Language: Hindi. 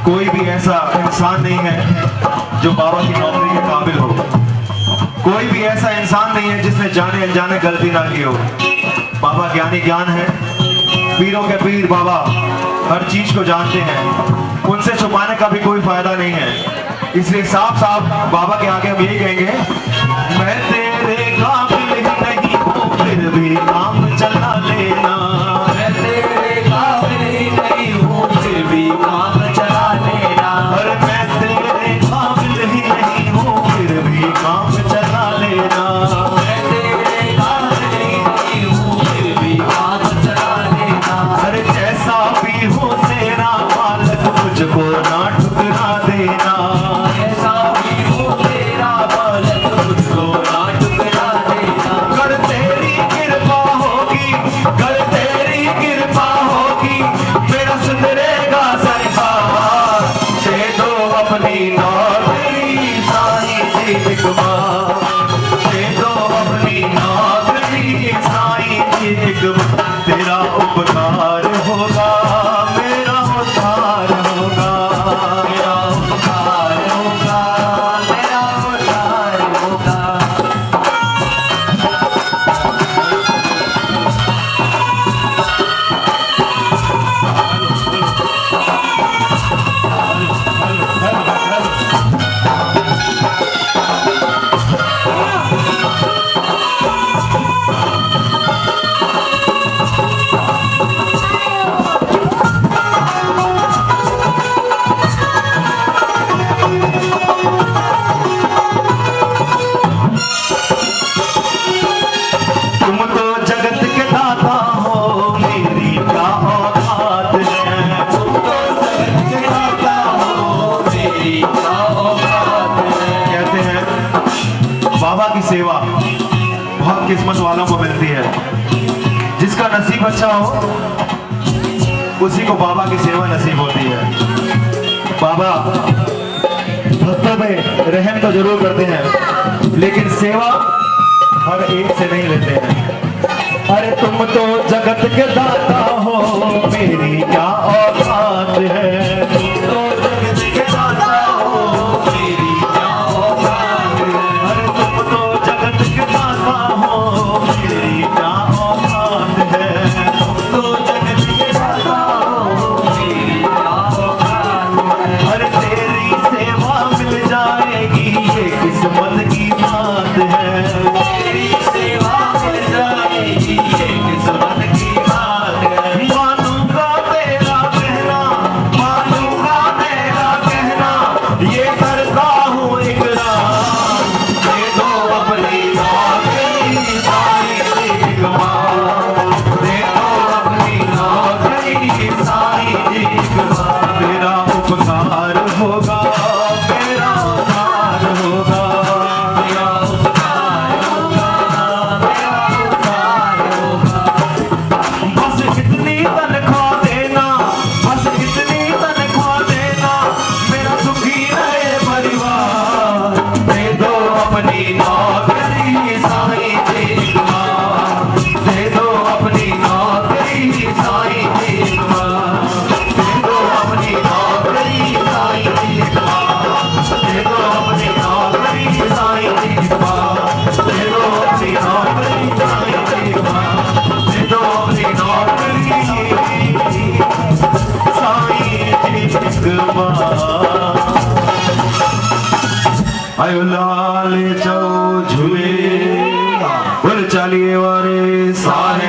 कोई भी ऐसा इंसान नहीं है जो बाबा की नौकरी के काबिल हो। कोई भी ऐसा इंसान नहीं है जिसने जाने अनजाने गलती ना की हो। बाबा ज्ञानी ज्ञान है, पीरों के पीर बाबा हर चीज को जानते हैं, उनसे छुपाने का भी कोई फायदा नहीं है। इसलिए साफ साफ बाबा के आगे हम यही कहेंगे, मैं तेरे काबिल ही नहीं हूँ फिर भी काम चला लेना। मैं तेरे काबिल ही नहीं हूँ फिर भी काम चला लेना। अरे मैं तेरे काबिल ही नहीं हूँ फिर भी काम चला लेना। मैं तेरे काबिल ही नहीं हूँ फिर भी काम चला लेना। अरे जैसा भी हो तेरा मालिक मुझको ना ठुकरा देना। जैसा भी हो तेरा मालिक मुझको ना ठुकरा देना। कर तेरी कृपा होगी, कर तेरी कृपा होगी, मेरा सुधरेगा संसार। दे दो अपनी नौकरी साईं जी दिखवा, दे दो अपनी नौकरी साईं जी दिखवा। तेरा उपकार होगा मेरा उद्धार होगा, मेरा उपकार होगा, मेरा उद्धार होगा। तुम तो जगत के दाता हो, मेरी क्या औकात है। तुम तो जगत के दाता हो, मेरी क्या औकात है। कहते हैं बाबा की सेवा बहुत किस्मत वालों को मिलती है। जिसका नसीब अच्छा हो उसी को बाबा की सेवा नसीब होती है। बाबा भक्तों में रहम तो जरूर करते हैं, लेकिन सेवा हर एक से नहीं लेते हैं। अरे तुम तो जगत के दाता हो, मेरी क्या औकात है। तुम तो जगत के दाता हो, मेरी क्या औकात है। अरे तुम तो जगत के दाता हो, मेरी क्या औकात है। तुम तो जगत के दाता हो, मेरी क्या औकात है। अरे तेरी सेवा मिल जाएगी ये किस्मत की बात है। तेरी सेवा मिल जाएगी ये किस्मत की बात है। मानूंगा तेरा कहना, मानूंगा तेरा कहना, ये करता हूँ इकरार। दे दो अपनी नौकरी साईं जी दिखवा, दे दो अपनी नौकरी साईं जी दिखवा। तेरा उपकार होगा मेरा उद्धार होगा, मेरा उपकार होगा, मेरा उपकार होगा। बस इतनी तनख्वाह देना, बस इतनी तनख्वाह देना, मेरा सुखी रहे परिवार। दे दो अपनी नौकरी साईं जी दिखवा, दे दो अपनी नौकरी साईं जी दिखवा, दे दो अपनी नौकरी साईं जी दिखवा, दे दो अपनी नौकरी साईं जी दिखवा, दे दो अपनी नौकरी साईं जी दिखवा, दे दो अपनी नौकरी साईं जी दिखवा। आयो लाल चौ झूले बोल चालिए वारे साहे